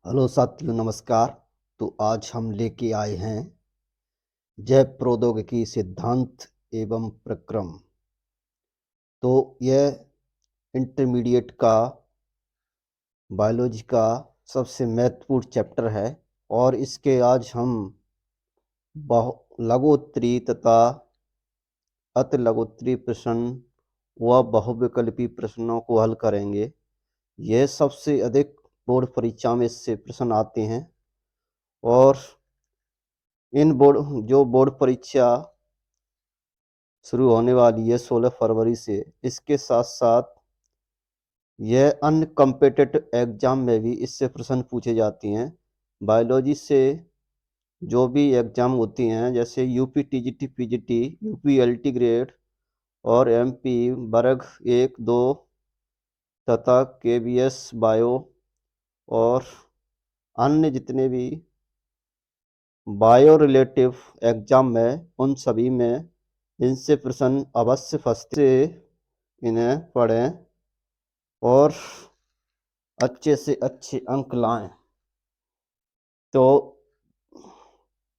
Hello साथियों, नमस्कार। तो आज हम लेके आए हैं जैव प्रौद्योगिकी सिद्धांत एवं प्रक्रम। तो यह इंटरमीडिएट का बायोलॉजी का सबसे महत्वपूर्ण चैप्टर है और इसके आज हम लघुत्तरी तथा अति लघुत्तरी प्रश्न व बहुविकल्पी प्रश्नों को हल करेंगे। यह सबसे अधिक बोर्ड परीक्षा में इससे प्रश्न आते हैं और इन बोर्ड परीक्षा शुरू होने वाली है 16 फरवरी से। इसके साथ साथ यह अन्य कॉम्पिटिटिव एग्जाम में भी इससे प्रश्न पूछे जाते हैं। बायोलॉजी से जो भी एग्जाम होती हैं जैसे UP TGT PGT, UP LT grade और एमपी वर्ग 1 2 तथा केबीएस बायो और अन्य जितने भी बायो रिलेटिव एग्जाम में उन सभी में इनसे प्रश्न अवश्य फंसते, इन्हें पढ़ें और अच्छे से अच्छे अंक लाएं। तो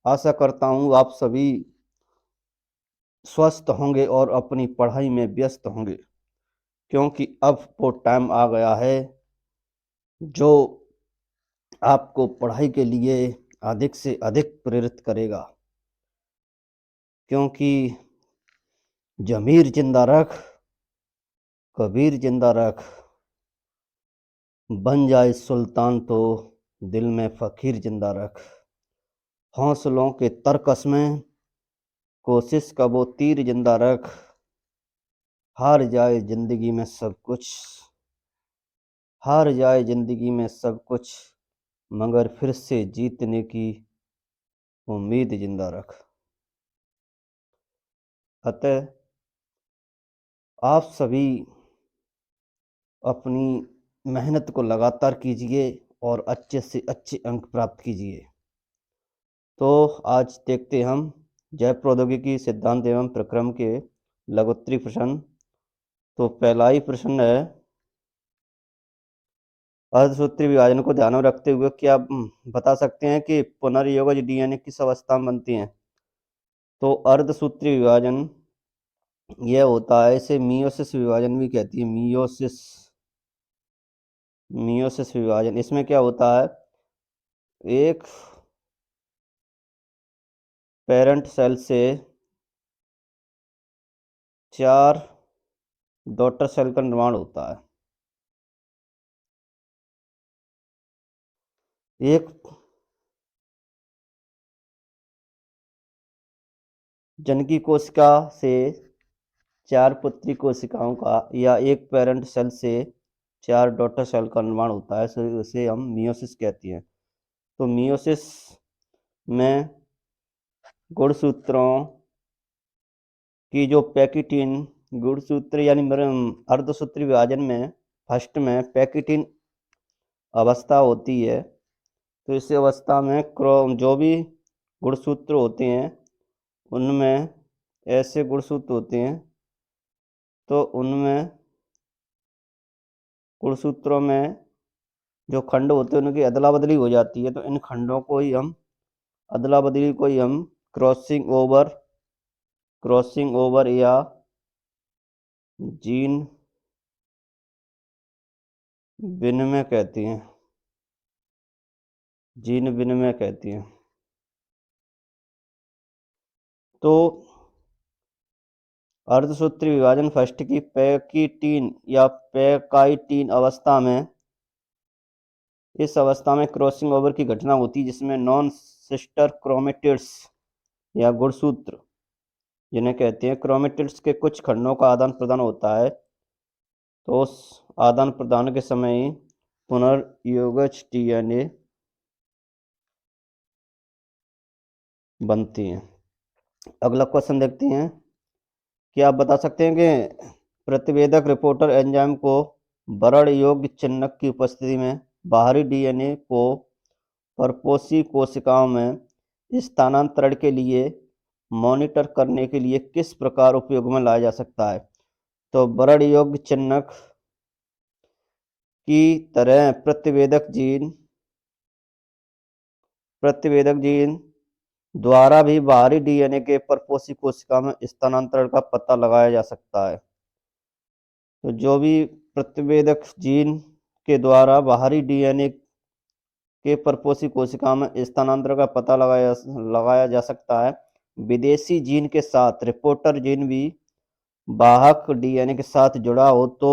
आशा करता हूँ आप सभी स्वस्थ होंगे और अपनी पढ़ाई में व्यस्त होंगे, क्योंकि अब वो टाइम आ गया है जो आपको पढ़ाई के लिए अधिक से अधिक प्रेरित करेगा। क्योंकि जमीर जिंदा रख, कबीर जिंदा रख, बन जाए सुल्तान तो दिल में फकीर जिंदा रख। हौसलों के तरकस में कोशिश का वो तीर जिंदा रख। हार जाए जिंदगी में सब कुछ, हार जाए जिंदगी में सब कुछ, मगर फिर से जीतने की उम्मीद जिंदा रख। अतः आप सभी अपनी मेहनत को लगातार कीजिए और अच्छे से अच्छे अंक प्राप्त कीजिए। तो आज देखते हम जैव प्रौद्योगिकी सिद्धांत एवं प्रक्रम के लघुत्तरी प्रश्न। तो पहला ही प्रश्न है, अर्धसूत्री विभाजन को ध्यान में रखते हुए क्या आप बता सकते हैं कि पुनर्योगज डीएनए किस अवस्था में बनती हैं? तो अर्धसूत्री विभाजन यह होता है, इसे मियोसिस विभाजन भी कहती है। मियोसिस विभाजन। इसमें क्या होता है, एक पेरेंट सेल से 4 डॉटर सेल का निर्माण होता है। एक जनकी कोशिका से 4 पुत्री कोशिकाओं का या एक पेरेंट सेल से 4 डॉटर सेल का निर्माण होता है, उसे हम मियोसिस कहते हैं। तो मियोसिस में गुणसूत्रों की जो पैकिटिन गुणसूत्र यानी अर्धसूत्री विभाजन में फर्स्ट में पैकिटिन अवस्था होती है। तो इस अवस्था में जो भी गुणसूत्र होते हैं उनमें ऐसे गुणसूत्र होते हैं, तो उनमें गुणसूत्रों में जो खंड होते हैं उनकी अदला बदली हो जाती है। तो इन खंडों को ही हम अदला बदली को ही हम क्रॉसिंग ओवर या जीन विनिमय कहती हैं। जीन विनिमय कहती हैं। तो अर्धसूत्री विभाजन फर्स्ट की पैकिटीन या पैकाइटीन अवस्था में, इस अवस्था में क्रॉसिंग ओवर की घटना होती है, जिसमें नॉन सिस्टर क्रोमेटिड्स या गुणसूत्र जिन्हें कहते हैं, क्रोमेटिड्स के कुछ खंडों का आदान प्रदान होता है। तो उस आदान प्रदान के समय ही पुनर्योगज डीएनए बनती हैं। अगला क्वेश्चन देखते हैं, क्या आप बता सकते हैं कि प्रतिवेदक रिपोर्टर एंजाइम को बरण योग्य चिह्नक की उपस्थिति में बाहरी डीएनए को परपोषी कोशिकाओं में स्थानांतरण के लिए मॉनिटर करने के लिए किस प्रकार उपयोग में लाया जा सकता है? तो बरण योग्य चिह्नक की तरह प्रतिवेदक जीन प्रतिवेदक जीन द्वारा भी बाहरी डीएनए के परपोषी कोशिका में स्थानांतरण का पता लगाया जा सकता है। तो जो भी प्रतिवेदक जीन के द्वारा बाहरी डीएनए के परपोषी कोशिका में स्थानांतरण का पता लगाया जा सकता है। विदेशी जीन के साथ रिपोर्टर जीन भी वाहक डीएनए के साथ जुड़ा हो तो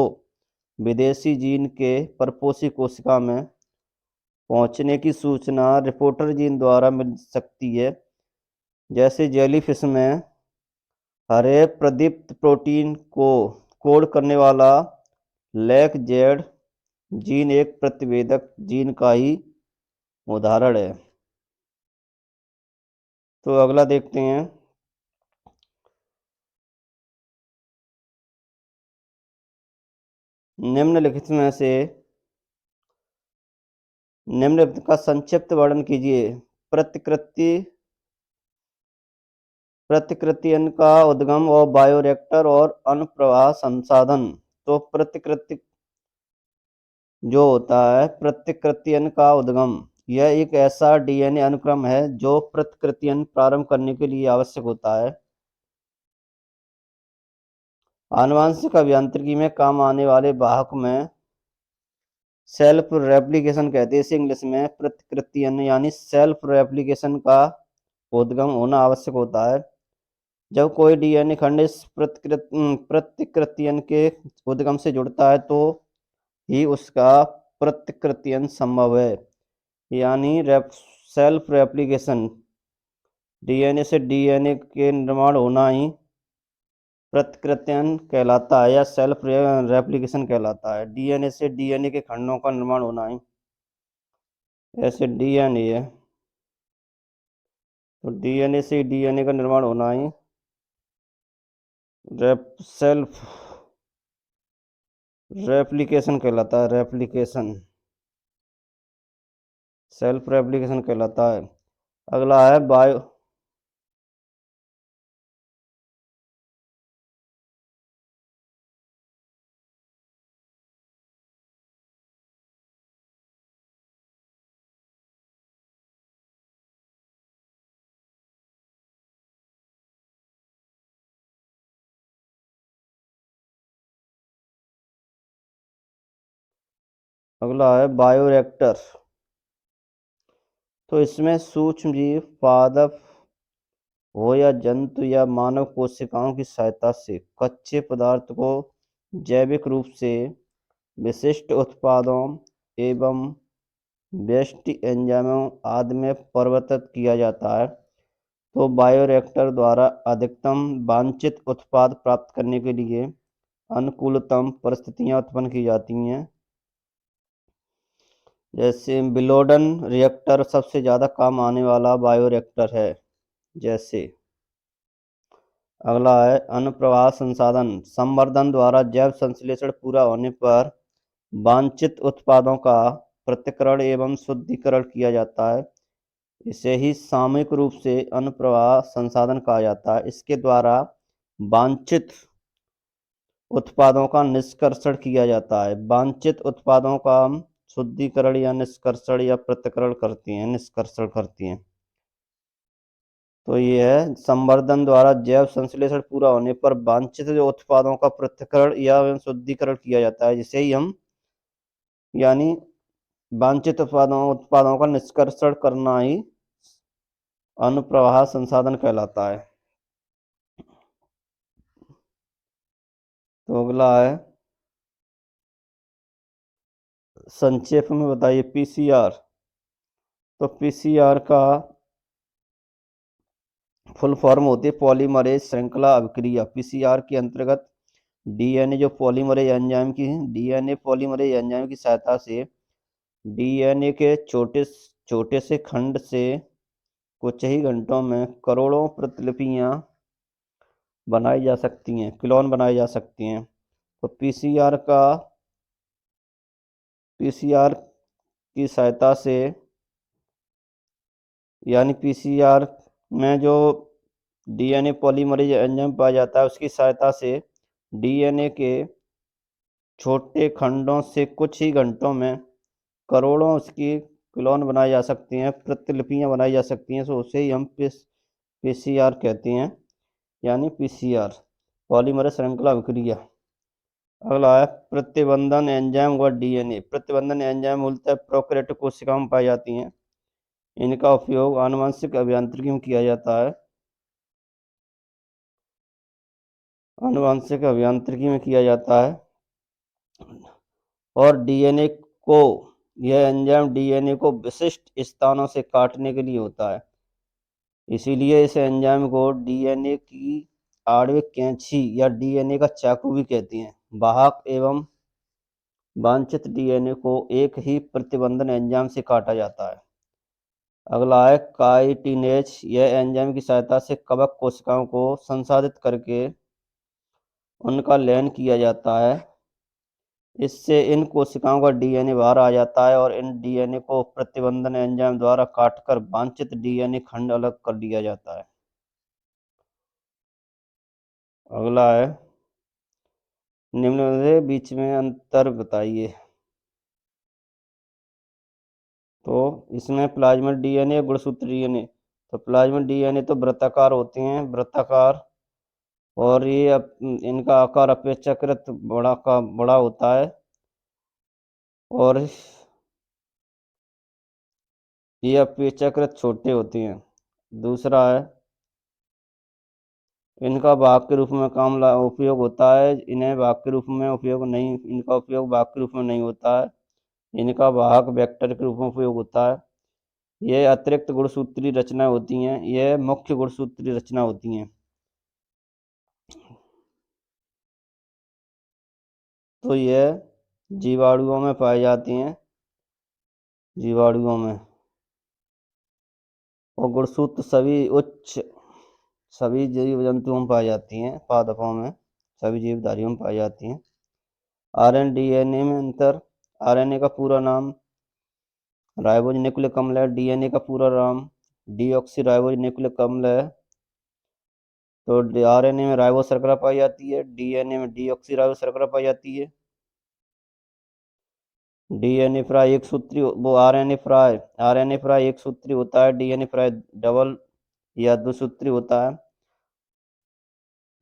विदेशी जीन के परपोषी कोशिका में पहुंचने की सूचना रिपोर्टर जीन द्वारा मिल सकती है। जैसे जेलीफिश में हरे प्रदीप्त प्रोटीन को कोड करने वाला लैक जेड जीन एक प्रतिवेदक जीन का ही उदाहरण है। तो अगला देखते हैं। निम्नलिखित में से निम्नलिखित का संक्षिप्त वर्णन कीजिए। प्रतिकृतियन का उद्गम और बायोरिएक्टर और अनुप्रवाह संसाधन। तो प्रतिकृति जो होता है प्रतिकृतियन का उद्गम, यह एक ऐसा डीएनए अनुक्रम है जो प्रतिकृतियन प्रारंभ करने के लिए आवश्यक होता है। आनुवंशिक अभियांत्रिकी में काम आने वाले वाहक में सेल्फ रेप्लिकेशन कहते हैं इसे इंग्लिश में। प्रतिकृतियन यानी सेल्फ रेप्लिकेशन का उद्गम होना आवश्यक होता है। जब कोई डीएनए खंड इस प्रतिकृतियन के उद्गम से जुड़ता है तो ही उसका प्रतिकृतियन संभव है। यानी सेल्फ रेप्लिकेशन, डीएनए से डीएनए के निर्माण होना ही प्रतिकृतियन कहलाता है या सेल्फ रेप्लिकेशन कहलाता है। डीएनए से डीएनए के खंडों का निर्माण होना ही, ऐसे डीएनए है तो डीएनए से डीएनए का निर्माण होना ही सेल्फ रेप्लिकेशन कहलाता है। रेप्लिकेशन सेल्फ रेप्लिकेशन कहलाता है। अगला है बायोरिएक्टर। तो इसमें सूक्ष्म जीव, पादप हो या जंतु या मानव कोशिकाओं की सहायता से कच्चे पदार्थ को जैविक रूप से विशिष्ट उत्पादों एवं व्यष्टि एंजाइमों आदि में परिवर्तित किया जाता है। तो बायोरिएक्टर द्वारा अधिकतम वांछित उत्पाद प्राप्त करने के लिए अनुकूलतम परिस्थितियां उत्पन्न की जाती हैं। जैसे बिलोडन रिएक्टर सबसे ज़्यादा काम आने वाला बायोरिएक्टर है। जैसे अगला है अनुप्रवाह संसाधन। संवर्धन द्वारा जैव संश्लेषण पूरा होने पर वांछित उत्पादों का पृथक्करण एवं शुद्धिकरण किया जाता है। इसे ही सामूहिक रूप से अनुप्रवाह संसाधन कहा जाता है। इसके द्वारा वांछित उत्पादों का निष्कर्षण किया जाता है। वांछित उत्पादों का हम शुद्धिकरण या निष्कर्षण या पृथक्करण करते हैं, निष्कर्षण करते हैं। तो ये है संवर्धन द्वारा जैव संश्लेषण पूरा होने पर वांछित जो उत्पादों का पृथक्करण या शुद्धिकरण किया जाता है, जिसे ही हम यानी वांछित उत्पादों का निष्कर्षण करना ही अनुप्रवाह संसाधन कहलाता है। तो अगला है संक्षेप में बताइए पीसीआर। तो पीसीआर का फुल फॉर्म होती है पॉलीमरेज श्रृंखला अभिक्रिया। पीसीआर के अंतर्गत डीएनए पॉलीमरेज एंजाइम की सहायता से डीएनए के छोटे से खंड से कुछ ही घंटों में करोड़ों प्रतिलिपियां बनाई जा सकती हैं, क्लोन बनाई जा सकती हैं। तो पीसीआर की सहायता से यानी पीसीआर में जो डीएनए पॉलीमरेज एंजाइम पाया जाता है उसकी सहायता से डीएनए के छोटे खंडों से कुछ ही घंटों में करोड़ों उसकी क्लोन बनाई जा सकती हैं, प्रतिलिपियां बनाई जा सकती हैं, तो उसे ही हम पीसीआर कहते हैं, यानी पीसीआर, पॉलीमर श्रृंखला अभिक्रिया। अगला है प्रतिबंधन एंजाइम व डीएनए। प्रतिबंधन एंजाइम मूलतः प्रोकैरियोटिक कोशिकाओं में पाई जाती हैं। इनका उपयोग आनुवंशिक अभियांत्रिकी में किया जाता है। आनुवंशिक अभियांत्रिकी में किया जाता है। और डीएनए को, यह एंजाइम डीएनए को विशिष्ट स्थानों से काटने के लिए होता है। इसीलिए इस एंजाइम को डीएनए की आणविक कैंची या डीएनए का चाकू भी कहते हैं। वाहक एवं वांछित डीएनए को एक ही प्रतिबंधन एंजाइम से काटा जाता है। अगला है काइटिनेज। यह एंजाइम की सहायता से कवक कोशिकाओं को संसाधित करके उनका लयन किया जाता है। इससे इन कोशिकाओं का डीएनए बाहर आ जाता है और इन डीएनए को प्रतिबंधन एंजाइम द्वारा काटकर वांछित डीएनए खंड अलग कर लिया जाता है। अगला है निम्न में से बीच में अंतर बताइए। तो इसमें प्लाज्मिड डीएनए, गुणसूत्र डीएनए। तो प्लाज्मिड डीएनए तो वृत्ताकार होते हैं, वृत्ताकार, और ये इनका आकार अपेक्षाकृत बड़ा होता है, और ये अपेक्षाकृत छोटे होते हैं। दूसरा है इनका भाग के रूप में उपयोग होता है, इन्हें भाग के रूप में उपयोग नहीं, इनका उपयोग भाग के रूप में नहीं होता है। इनका वाहक वेक्टर के रूप में उपयोग होता है। यह अतिरिक्त गुणसूत्री रचना होती हैं, यह मुख्य गुणसूत्री रचना होती हैं। तो यह जीवाणुओं में पाई जाती हैं, जीवाणुओं में। और गुणसूत्र सभी जीव जंतुओं में पाई जाती हैं, पादपों में, सभी जीवधारियों में पाई जाती हैं। आरएनए डीएनए में अंतर। आरएनए का पूरा नाम राइबोज न्यूक्लिक अम्ल है। डीएनए का पूरा नाम डीऑक्सी राइबोज न्यूक्लिक अम्ल है। तो आरएनए में राइबो शर्करा पाई जाती है, डीएनए में डीऑक्सी राइबो शर्करा पाई जाती है। डीएनए फ्राई एक सूत्री, वो आरएनए फ्राई एक सूत्री होता है, डीएनए फ्राई डबल या दो सूत्री होता है।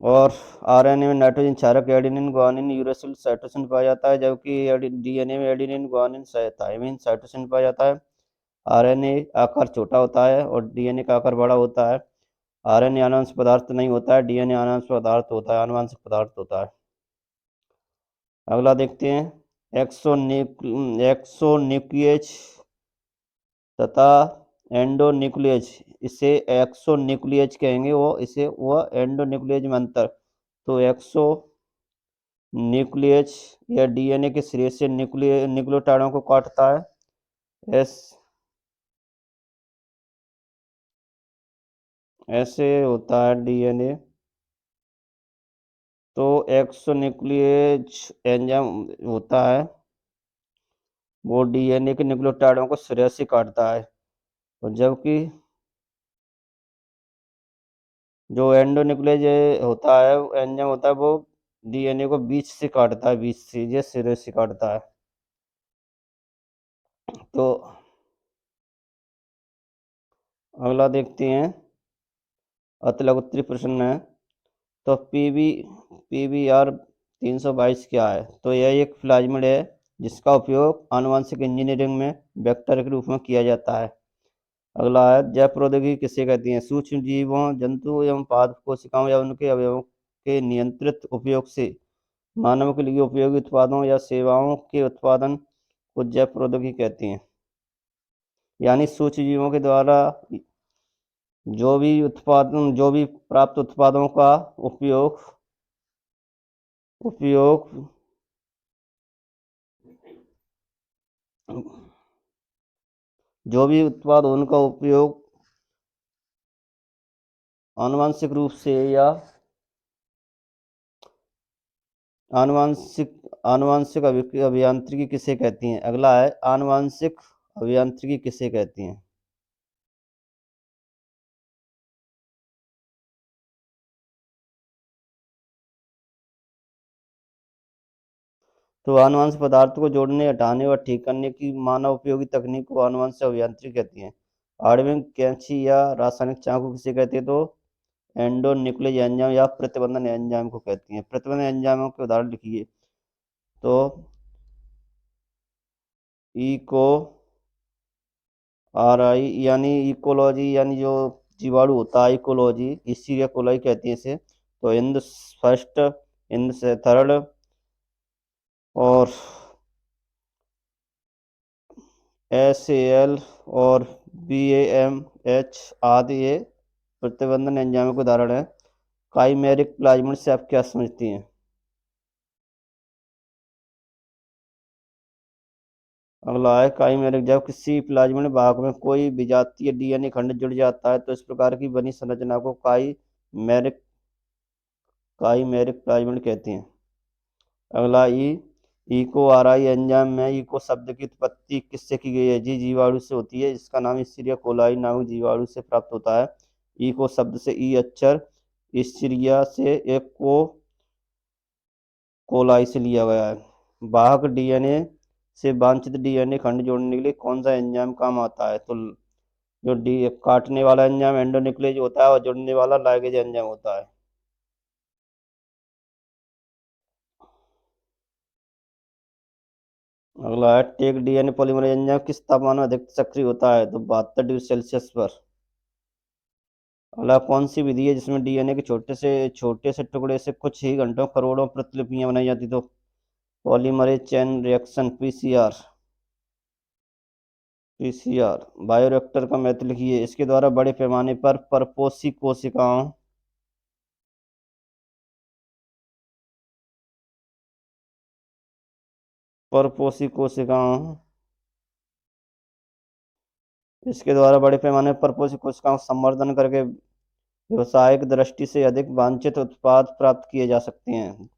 और आरएनए में नाइट्रोजन क्षारक एडेनिन, ग्वानिन, यूरेसिल, साइटोसिन पाया जाता है, जबकि डीएनए में एडेनिन, ग्वानिन, थाइमिन, साइटोसिन पाया जाता है। आरएनए आकार छोटा होता है और डीएनए का आकार बड़ा होता है। आरएनए आनुवंशिक पदार्थ नहीं होता है, डीएनए आनुवंशिक पदार्थ होता है, आनुवंशिक पदार्थ होता है। अगला देखते हैं एक्सोन्यूक्लियेज तथा एंडोन्यूक्लियेज। इसे एक्सोन्यूक्लियेज कहेंगे, वह एंडोन्यूक्लियेज में अंतर। तो एक्सोन्यूक्लियेज या डीएनए के सिरे से न्यूक्लियोटाइडों को काटता है। ऐसे होता है डीएनए। तो एक्सोन्यूक्लियेज एंजाइम होता है, वो डीएनए के न्यूक्लियोटाइडों को सिरे से काटता है, और जबकि जो एंडोन्यूक्लियेज होता है, एंजाइम होता है, वो डीएनए को बीच से काटता है, बीच से, ये सिरे से काटता है। तो अगला देखते हैं अतिलघुत्री प्रश्न है। तो पीबीआर 322 क्या है? तो यह एक प्लाज्मिड है जिसका उपयोग आनुवंशिक इंजीनियरिंग में वेक्टर के रूप में किया जाता है। अगला है जैव प्रौद्योगिकी किसे कहती हैं? सूक्ष्म जीवों, जंतु एवं पादप कोशिकाओं या उनके अवयवों के नियंत्रित उपयोग से मानव के लिए उपयोगी उत्पादों या सेवाओं के उत्पादन को जैव प्रौद्योगिकी कहते हैं। यानी सूक्ष्म जीवों के द्वारा जो भी प्राप्त उत्पादों का उपयोग जो भी उत्पाद उनका उपयोग आनुवंशिक रूप से या आनुवंशिक अभियांत्रिकी किसे कहती हैं? अगला है आनुवंशिक अभियांत्रिकी किसे कहती हैं? तो आनुवंशिक पदार्थ को जोड़ने, हटाने और ठीक करने की मानव उपयोगी तकनीक को आनुवंशिक अभियांत्रिकी कहती है। आणविक कैंची या रासायनिक चाकू किसे कहते हैं? तो एंडोन्यूक्लियस एंजाइम या प्रतिबंधन एंजाइम को कहती हैं। प्रतिबंधन एंजाइमों के उदाहरण लिखिए। तो इको आर आई यानी इकोलॉजी यानी जो जीवाणु होता है इकोलॉजी, इसीलिए कोलाई कहती है इसे। तो इंद फर्स्ट, इंद से थर्ड और SAL और BAMH आदि ये प्रतिबंधन एंजाइमों के उदाहरण है। काइमेरिक प्लाज्मिड से आप क्या समझती हैं? अगला है काइमेरिक, जब किसी प्लाज्मिड भाग में कोई विजातीय DNA खंड जुड़ जाता है तो इस प्रकार की बनी संरचना को काइमेरिक प्लाज्मिड कहते हैं। अगला इको आर आई एंजाइम में इको शब्द की उत्पत्ति किससे की गई है? जी जीवाणु से होती है, जिसका नाम इस्चरिया कोलाई नामक जीवाणु से प्राप्त होता है। इको शब्द से ई अक्षर इस्चरिया से एक को कोलाई से लिया गया है। वाहक DNA से वांछित DNA खंड जोड़ने के लिए कौन सा एंजाइम काम आता है? तो जो डी काटने वाला एंजाइम एंडोन्यूक्लियस होता है और जोड़ने वाला लाइगेज एंजाइम होता है। अगला है टेक DNA पॉलीमरेज एंजाइम किस तापमान में अधिक सक्रिय होता है? तो 72 डिग्री सेल्सियस पर। अगला कौन सी विधि है जिसमें DNA के छोटे से टुकड़े से कुछ ही घंटों करोड़ों प्रतिलिपियां बनाई जाती? तो polymerase chain reaction PCR. Bioreactor का महत्व लिखिए। इसके द्वारा बड़े पैमाने पर परपोषी कोशिकाओं इसके द्वारा बड़े पैमाने पर परपोषी कोशिकाओं का संवर्धन करके व्यावसायिक दृष्टि से अधिक वांछित उत्पाद प्राप्त किए जा सकते हैं।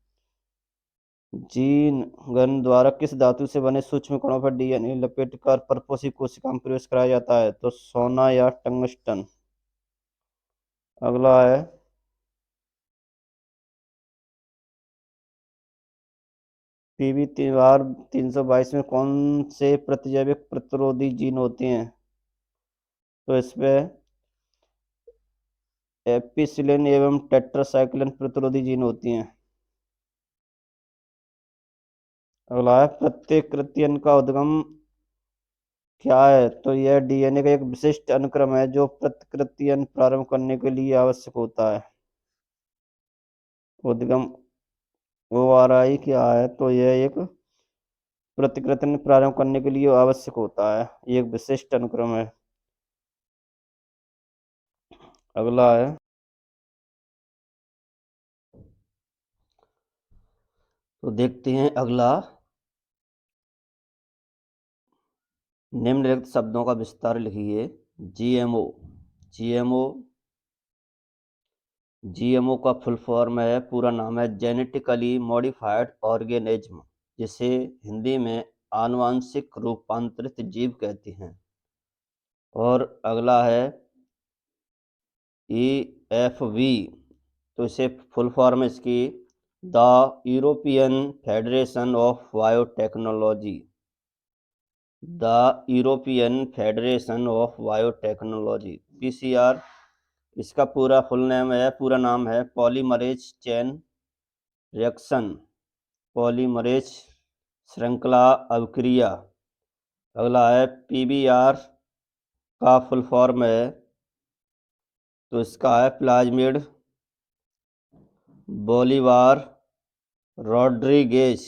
जीन गन द्वारा किस धातु से बने सूक्ष्म कणों पर DNA लपेटकर परपोषी कोशिका में प्रवेश कराया जाता है? तो सोना या टंगस्टन। अगला है पीबी 322 में कौन से प्रतिजैविक प्रतिरोधी जीन होते हैं? तो इसमें एपिसिलिन एवं टेट्रासाइक्लिन प्रतिरोधी जीन होती हैं। अगला है प्रत्येक कृत्यन का उद्गम क्या है? तो यह DNA का एक विशिष्ट अनुक्रम है जो प्रतिकृतियन प्रारंभ करने के लिए आवश्यक होता है। उद्गम ORI क्या है? तो यह एक प्रतिकृतियन प्रारंभ करने के लिए आवश्यक होता है, ये एक विशिष्ट अनुक्रम है। अगला है तो देखते हैं अगला, निम्नलिखित शब्दों का विस्तार लिखिए। GMO GMO का फुल फॉर्म है, पूरा नाम है जेनेटिकली मॉडिफाइड ऑर्गेनिज्म, जिसे हिंदी में आनुवांशिक रूपांतरित जीव कहते हैं। और अगला है EFV, तो इसे फुल फॉर्म है इसकी the European federation of biotechnology. The European federation of biotechnology PCR। इसका पूरा नाम है पॉलीमरेज चेन रिएक्शन, पॉलीमरेज श्रृंखला अभिक्रिया। अगला है PBR का फुल फॉर्म है, तो इसका है प्लाज्मिड बोलीवार रॉड्रिगेज,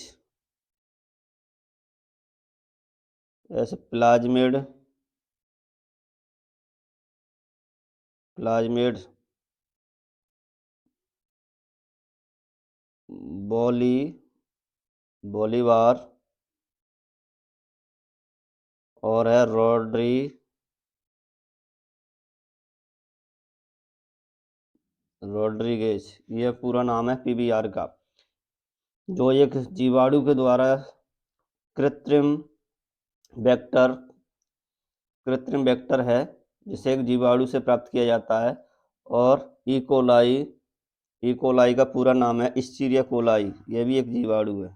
ऐसे प्लाज्मिड बोलीवार और है रॉड्रिगेज, ये पूरा नाम है PBR का, जो एक जीवाणु के द्वारा कृत्रिम वेक्टर है, जिसे एक जीवाणु से प्राप्त किया जाता है। और इकोलाई का पूरा नाम है इस्चरिया कोलाई, यह भी एक जीवाणु है।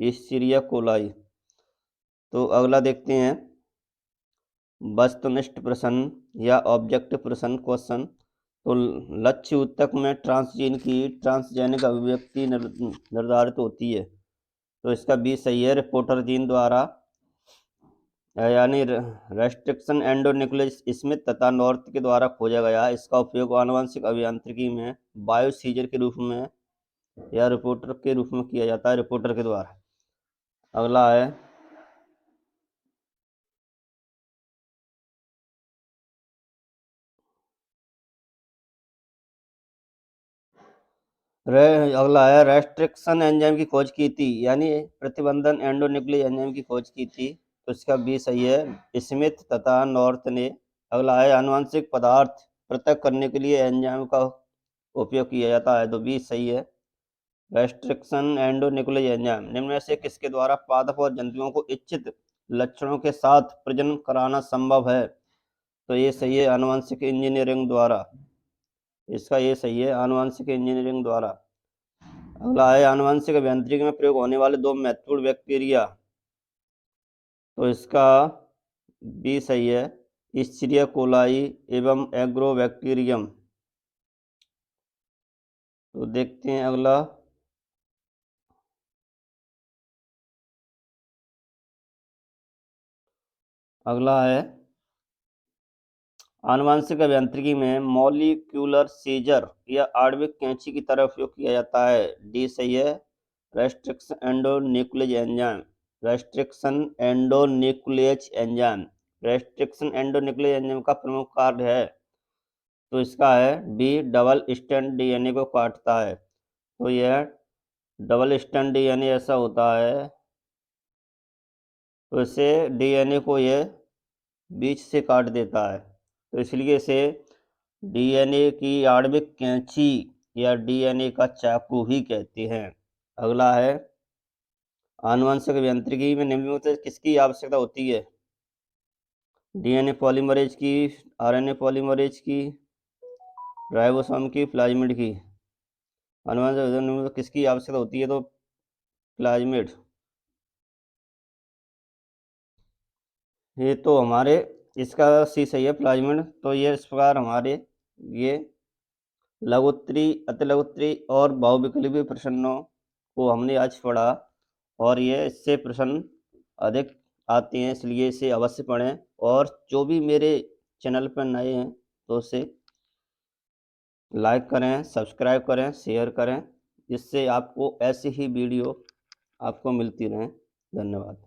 ईस्चीरिया कोलाई। तो अगला देखते हैं वस्तुनिष्ठ प्रश्न या ऑब्जेक्टिव प्रश्न क्वेश्चन। तो लक्ष्य ऊतक में ट्रांसजीन की ट्रांसजेनिक अभिव्यक्ति निर्धारित होती है। तो इसका बी सही है, रिपोर्टर जीन द्वारा, यानी रेस्ट्रिक्शन एंडोन्यूक्लियस स्मिथ तथा नॉर्थ के द्वारा खोजा गया। इसका उपयोग आनुवंशिक अभियांत्रिकी में बायोसीजर के रूप में या रिपोर्टर के रूप में किया जाता है, रिपोर्टर के द्वारा। अगला है अगला है रेस्ट्रिक्शन एंजाइम की खोज की थी, यानी प्रतिबंधन एंडोन्यूक्लियस एंजाइम की खोज की थी। तो इसका बी सही है, स्मिथ तथा नॉर्थ ने। अगला है आनुवंशिक पदार्थ पृथक करने के लिए एंजाइम का उपयोग किया जाता है। तो बी सही है, रेस्ट्रिक्शन एंडोन्यूक्लियस एंजाइम। निम्न में से किसके द्वारा पादप और जंतुओं को इच्छित लक्षणों के साथ प्रजनन कराना संभव है? तो ये सही है, आनुवंशिक इंजीनियरिंग द्वारा। इसका ये सही है, आनुवंशिक इंजीनियरिंग द्वारा। अगला है आनुवंशिक अभियांत्रिकी में प्रयोग होने वाले दो महत्वपूर्ण बैक्टीरिया। तो इसका बी सही है, ईस्चीरिया कोलाई एवं एग्रोबैक्टीरियम। तो देखते हैं अगला। अगला है आनुवंशिक अभियांत्रिकी में मॉलिक्यूलर सीजर या आणविक कैंची की तरह उपयोग किया जाता है। डी सही है, restriction endonuclease enzyme. Restriction endonuclease enzyme, restriction endonuclease enzyme का प्रमुख कार्य है। तो इसका है डी, डबल स्टैंड डीएनए को काटता है। तो यह डबल स्टैंड डीएनए ऐसा होता है, तो इसे डीएनए को यह बीच से काट देता है। तो इसलिए इसे डीएनए की आणविक कैंची या डीएनए का चाकू ही कहते हैं। अगला है आनुवंशिक अभियांत्रिकी में निम्न में से किसकी आवश्यकता होती है? डीएनए पॉलीमरेज की, आरएनए पॉलीमरेज की, राइबोसोम की, प्लाज्मिड की। आनुवंशिक अभियांत्रिकी में किसकी आवश्यकता होती है? तो प्लाज्मिड। ये तो हमारे इसका सी सही है, प्लाज्मिड। तो ये इस प्रकार हमारे ये लघुत्तरी, अतिलघुत्तरी और बहुविकल्पीय प्रश्नों को हमने आज पढ़ा, और ये इससे प्रश्न अधिक आते हैं, इसलिए इसे अवश्य पढ़ें। और जो भी मेरे चैनल पर नए हैं तो उसे लाइक करें, सब्सक्राइब करें, शेयर करें, जिससे आपको ऐसी ही वीडियो आपको मिलती रहें। धन्यवाद।